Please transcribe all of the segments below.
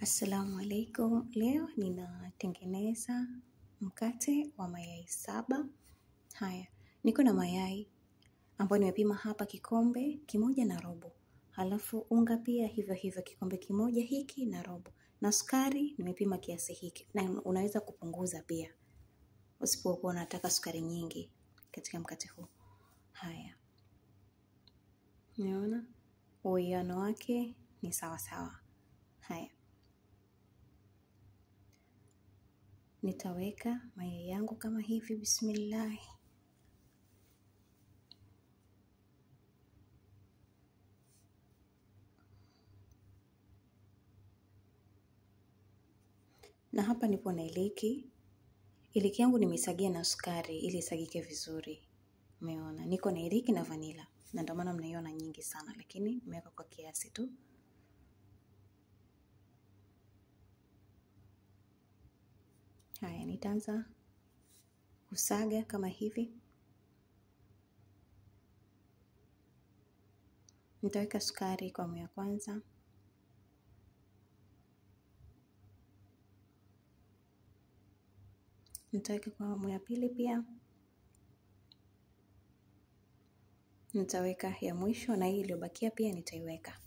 Assalamu alaikum. Leo ninatengeneza mkate wa mayai 7. Haya, niko na mayai ambayo nimepima hapa kikombe 1.5. Halafu unga pia hivyo hivyo kikombe 1 hiki na robo. Na sukari nimepima kiasi hiki. Na unaweza kupunguza pia usipokuwa unataka sukari nyingi katika mkate huu. Haya. Unaona? Uwiano wake ni sawa sawa. Haya. Nitaweka mayai yangu kama hivi, bismillah. Na hapa nipo na iliki. Iliki yangu nimesagia na sukari ili isagike vizuri. Umeona? Niko na iliki na vanila. Na ndio maana mnaiona nyingi sana, lakini nimeweka kwa kiasi tu. Haya, nitaanza kusaga kama hivi. Nitaweka sukari kwa awamu ya kwanza. Nitaweka kwa awamu ya pili pia. Nitaweka ya mwisho na hii iliyobakia pia nitaiweka.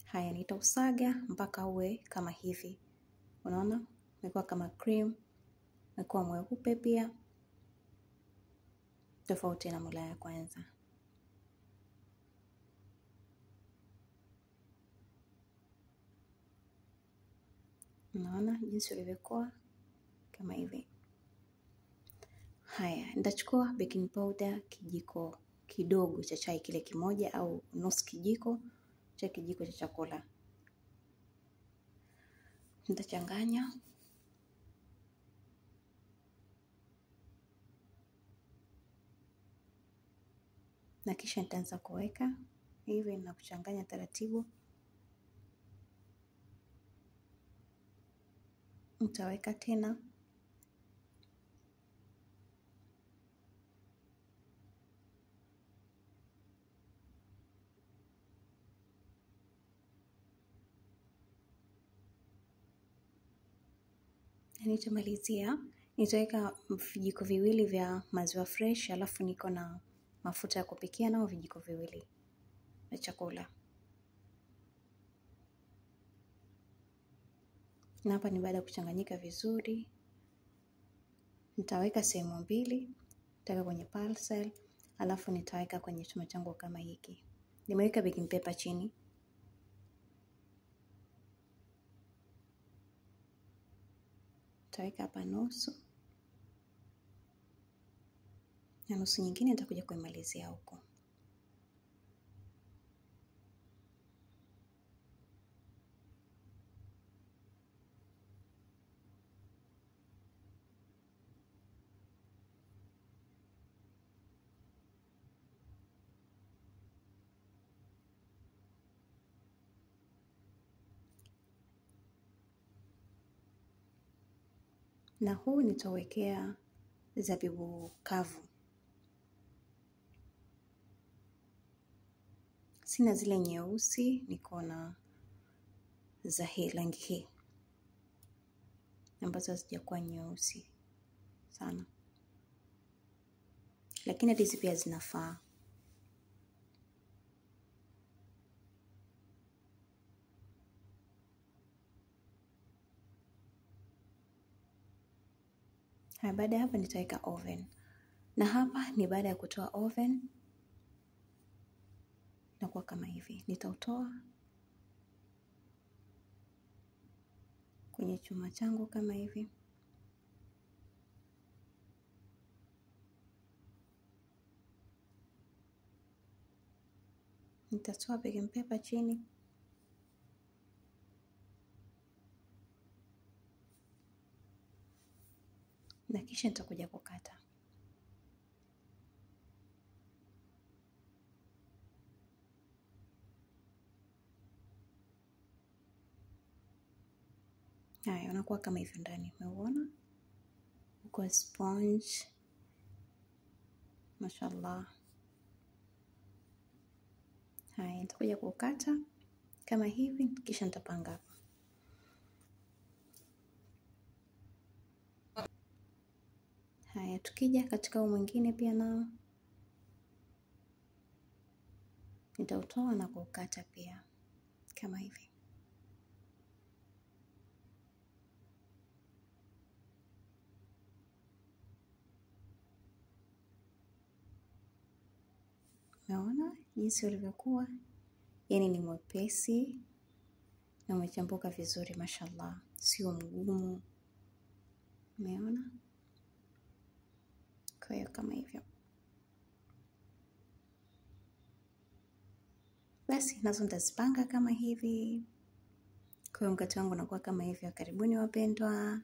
Haya, nitausaga mpaka uwe kama hivi. Unaona? Umekuwa kama cream. Umekuwa mweupe pia. Tofauti na mula ya kwanza. Unaona jinsi ulivyokuwa kama hivi. Haya, nitachukua baking powder kijiko kidogo cha chai kile kimoja au nusu kijiko cha kijiko cha chakula. Nitachanganya. Na kisha nitaanza kuweka hivi na kuchanganya taratibu. Nitaweka tena. Nitamalizia. Nitaweka vijiko viwili vya maziwa fresh, alafu niko na mafuta ya kupikia nao vijiko viwili vya chakula. Na hapa ni baada ya kuchanganyika vizuri. Nitaweka sehemu mbili. Nitaweka kwenye parcel, alafu nitaweka kwenye chuma changu kama hiki. Nimeweka baking paper chini. Nitaweka hapa nusu. Na nusu nyingine nitakuja kuimalizia huko. Na huu nitawekea zabibu kavu. Sina zile nyeusi, niko na za hii rangi hii. Ambazo hazijakuwa nyeusi sana. Lakini hizi pia zinafaa. Baada ya hapa nitaweka oven. Na hapa ni baada ya kutoa oven. Inakuwa kama hivi. Nitautoa kwenye chuma changu kama hivi. Nitatoa baking paper chini. Na kisha nitakuja kukata. Haya, unakuwa kama hivi ndani. Umeona? Uko sponge. Mashallah. Haya, nitakuja kukata kama hivi, kisha nitapanga hapa. Haya, tukija katika huu mwingine pia nao nitautoa na kukata pia kama hivi. Umeona jinsi ulivyokuwa? Yaani ni mwepesi na umechambuka vizuri, mashallah, sio mgumu. Umeona? Kwa hiyo kama hivyo. Basi nazo nitazipanga kama hivi. Kwa hiyo mkate wangu unakuwa kama hivyo. Karibuni wapendwa.